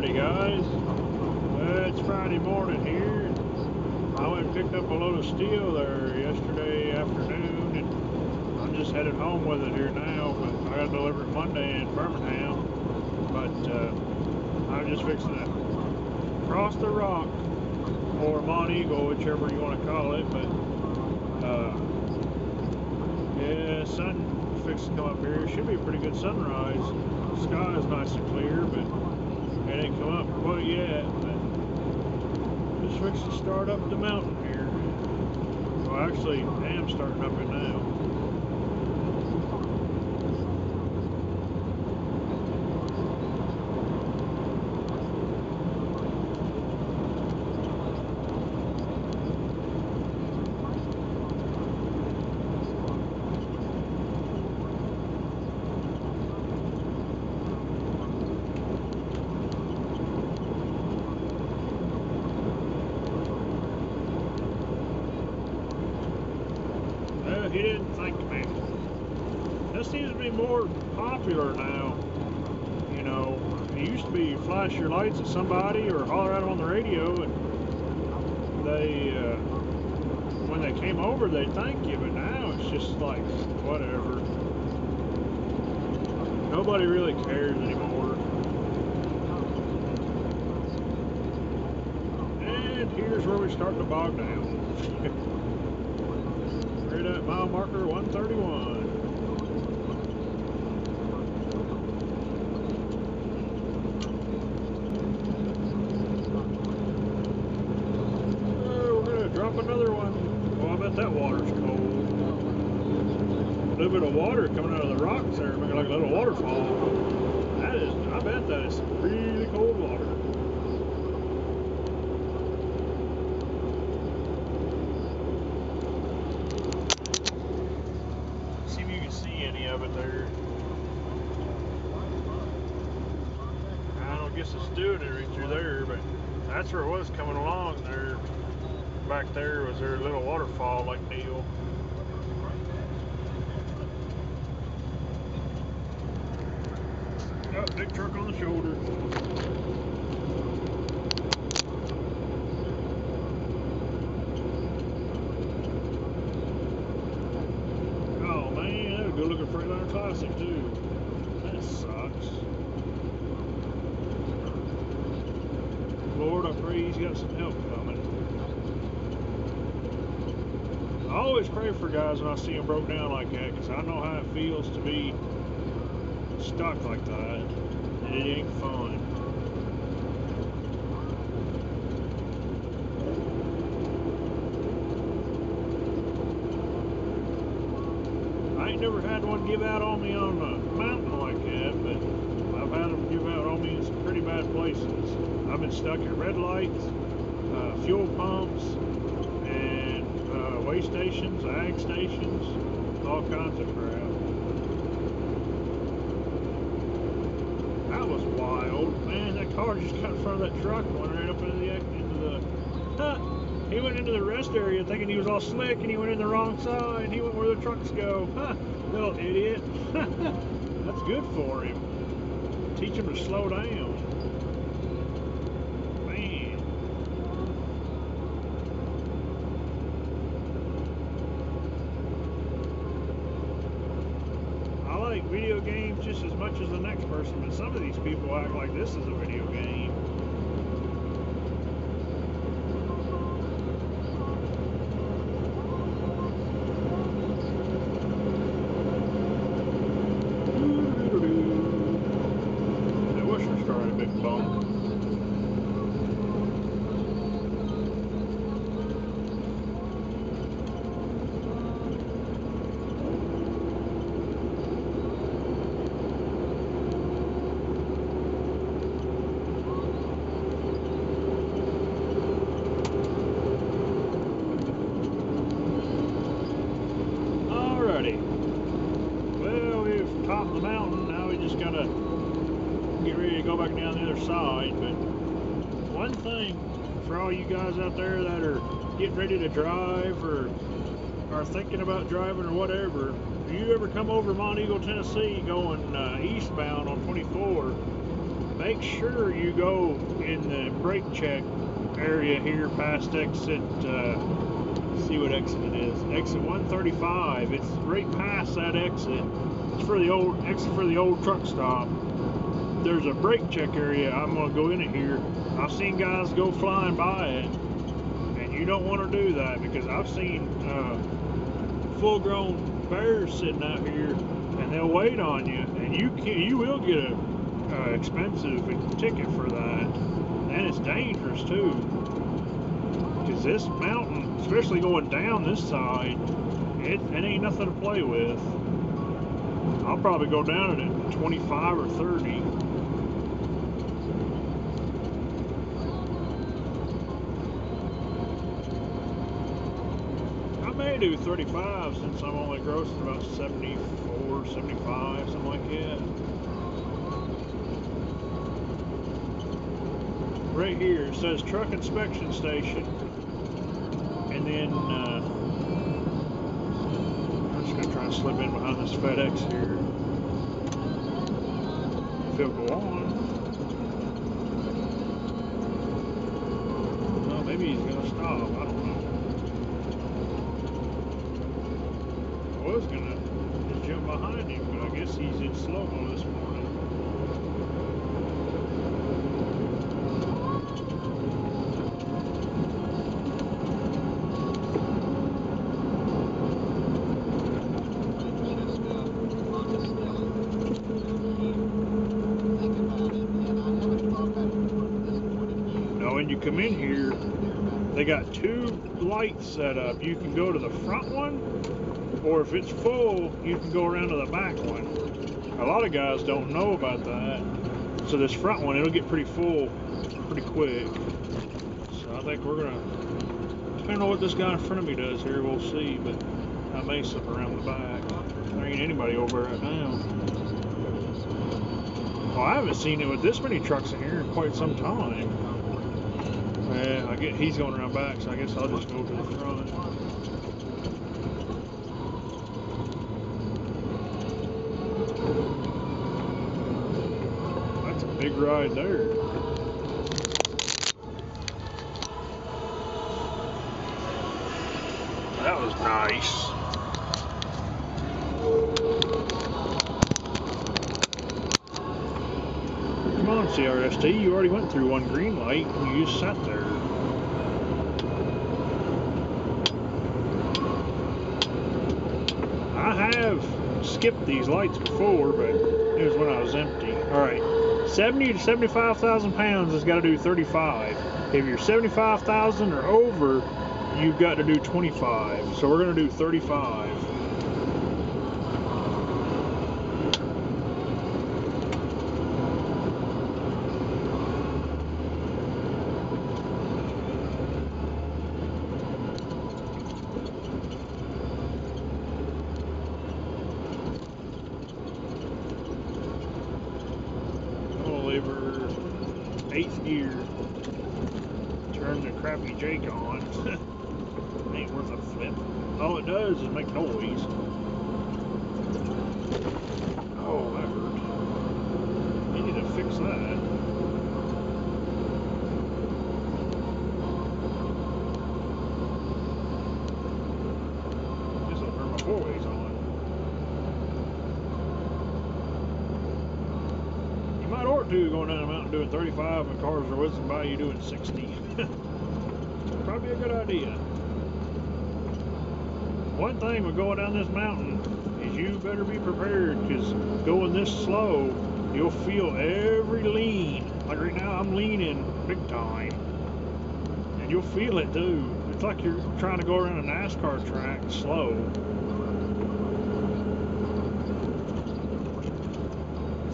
Alrighty guys, it's Friday morning here. I went and picked up a load of steel there yesterday afternoon and I'm just headed home with it here now, but I got to deliver it Monday in Birmingham. But I'm just fixing to cross the rock, or Mont Eagle, whichever you want to call it. But yeah, sun fixed to come up here. It should be a pretty good sunrise. The sky is nice and clear, but it ain't come up quite yet. But just fixed to start up the mountain here. Well, actually, I am starting up it now. He didn't thank me. This seems to be more popular now. You know, it used to be you flash your lights at somebody or holler at them on the radio, and they, when they came over, they'd thank you. But now it's just like whatever. Nobody really cares anymore. And here's where we start to bog down. Right at mile marker 131. We're gonna drop another one. Oh, I bet that water's cold. A little bit of water coming out of the rocks there, making like a little waterfall. That is, I bet that is some really cold water. Of it there. I don't guess it's doing it right through there, but that's where it was coming along there. Back there was their little waterfall like deal. Oh, big truck on the shoulder. Go look at Freightliner Classic too. That sucks. Lord, I pray he's got some help coming. I always pray for guys when I see them broke down like that, because I know how it feels to be stuck like that, and it ain't fun. I ain't never had one give out on me on a mountain like that, but I've had them give out on me in some pretty bad places. I've been stuck at red lights, fuel pumps, and way stations, ag stations, all kinds of crap. That was wild. Man, that car just got in front of that truck and went right up into the he went into the rest area thinking he was all slick, and he went in the wrong side. He went where the trucks go. Huh, little idiot. That's good for him. Teach him to slow down. Man. I like video games just as much as the next person, but some of these people act like this is a video game. Well, we've topped the mountain. Now we just gotta get ready to go back down the other side. But one thing for all you guys out there that are getting ready to drive or are thinking about driving or whatever, if you ever come over Mont Eagle, Tennessee, going eastbound on 24, make sure you go in the brake check area here past exit, let's see what exit it is, exit 135. It's right past that exit. It's for the old exit for the old truck stop. There's a brake check area. I'm gonna go in it here. I've seen guys go flying by it, and you don't want to do that, because I've seen full-grown bears sitting out here, and they'll wait on you, and you will get a expensive ticket for that, and it's dangerous too, because this mountain, especially going down this side, it ain't nothing to play with. I'll probably go down it at 25 or 30. I may do 35 since I'm only grossing about 74, 75, something like that. Right here it says truck inspection station, and then I'm just gonna try and slip in behind this FedEx here. If it'll go on. Well, maybe he's gonna stop. I don't know. I was gonna jump behind him, but I guess he's in slow-mo this morning. When you come in here, they got two lights set up. You can go to the front one, or if it's full, you can go around to the back one. A lot of guys don't know about that. So this front one, it'll get pretty full pretty quick. So I think we're gonna, depending on what this guy in front of me does here, we'll see, but I may slip around the back. There ain't anybody over right now. Well, I haven't seen it with this many trucks in here in quite some time. Yeah, I get he's going around back, so I guess I'll just go to the front. That's a big ride there. That was nice. Come on, CRST, you already went through one green light and you just sat there. I have skipped these lights before, but it was when I was empty. Alright, 70 to 75,000 pounds has got to do 35. If you're 75,000 or over, you've got to do 25. So we're going to do 35. Lever, 8th gear, turn the crappy Jake on. Ain't worth a flip. All it does is make noise. Oh, that hurt. You need to fix that. Guess I'll turn my 4-ways on. Might ought to going down the mountain doing 35 when cars are whizzing by you doing 60. Probably a good idea. One thing with going down this mountain is you better be prepared, because going this slow, you'll feel every lean. Like right now, I'm leaning big time, and you'll feel it too. It's like you're trying to go around a NASCAR track slow.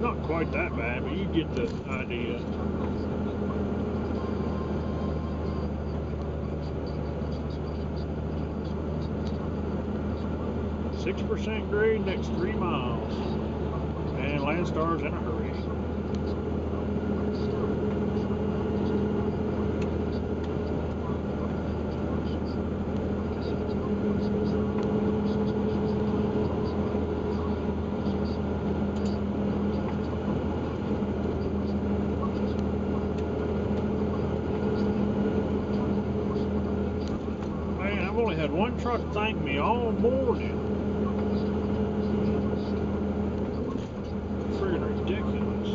Not quite that bad, but you get the idea. .6% grade next 3 miles, and Landstar's in a hurry. that truck thanked me all morning. Friggin' ridiculous.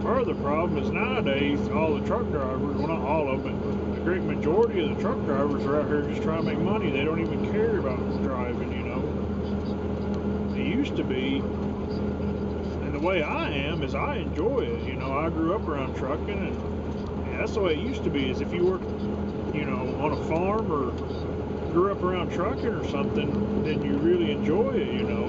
Part of the problem is nowadays all the truck drivers, well not all of them, but a great majority of the truck drivers are out here just trying to make money. They don't even care about driving, you know. It used to be, and the way I am is I enjoy it. You know, I grew up around trucking, and that's the way it used to be, is if you worked, you know, on a farm or grew up around trucking or something, then you really enjoy it, you know.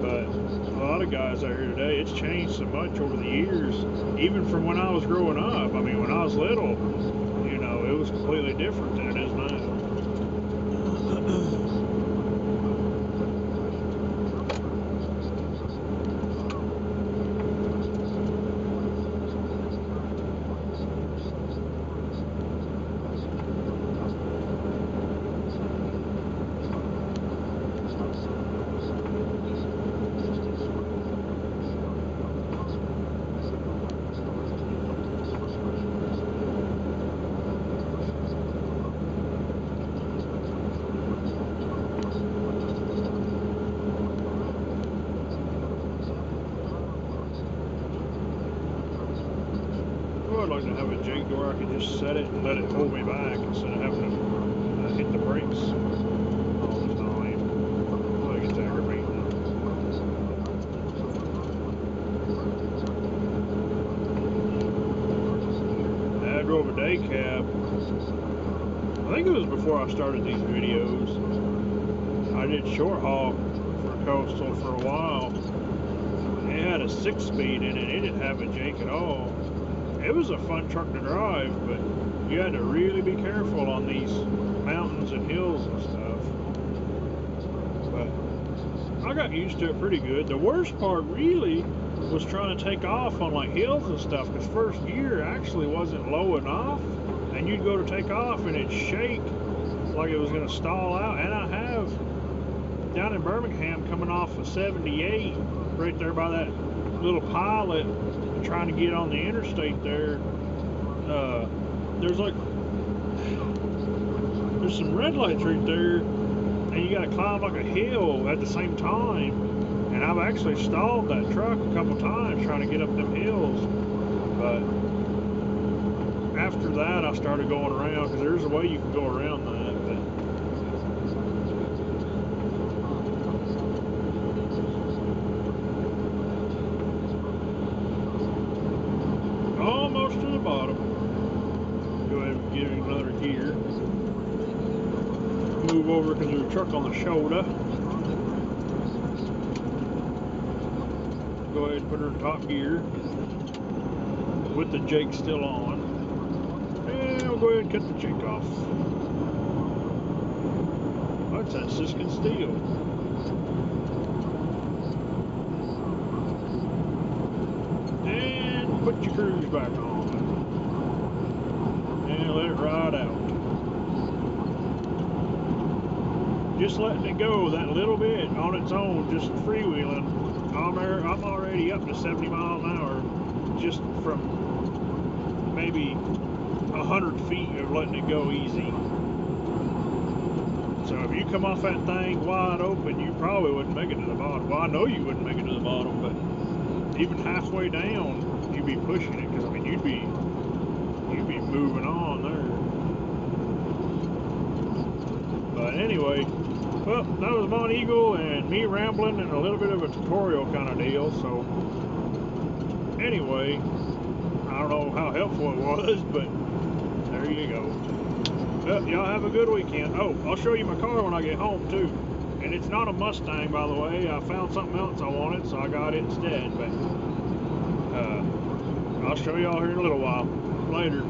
But a lot of guys out here today, it's changed so much over the years, even from when I was growing up. I mean, when I was little, you know, it was completely different than it is now. I'd like to have a jig to where I could just set it and let it hold me back instead of having to hit the brakes all the time. Like it's aggravating. I drove a day cab. I think it was before I started these videos. I did short haul for Coastal for a while. It had a 6-speed in it. It didn't have a jake at all. It was a fun truck to drive, but you had to really be careful on these mountains and hills and stuff. But I got used to it pretty good. The worst part really was trying to take off on like hills and stuff, because first gear actually wasn't low enough, and you'd go to take off and it'd shake like it was going to stall out. And I have down in Birmingham coming off of 78 right there by that little pilot, trying to get on the interstate there, there's some red lights right there, and you got to climb like a hill at the same time. And I've actually stalled that truck a couple times trying to get up them hills. But after that, I started going around, because there's a way you can go around that. Almost to the bottom. Go ahead and give him another gear. Move over because there's a truck on the shoulder. Go ahead and put her in top gear with the jake still on. And we'll go ahead and cut the jake off. That's that Siskin steel. Put your cruise back on and let it ride out. Just letting it go that little bit on its own, just freewheeling. I'm already up to 70 miles an hour just from maybe 100 feet of letting it go easy. So if you come off that thing wide open, you probably wouldn't make it to the bottom. Well, I know you wouldn't make it to the bottom, but even halfway down, you'd be pushing it, because I mean you'd be moving on there. But anyway, well, that was Mont Eagle and me rambling and a little bit of a tutorial kind of deal. So anyway, I don't know how helpful it was, but there you go. Well, y'all have a good weekend. Oh, I'll show you my car when I get home too. And it's not a Mustang, by the way. I found something else I wanted, so I got it instead. But I'll show y'all here in a little while. Later.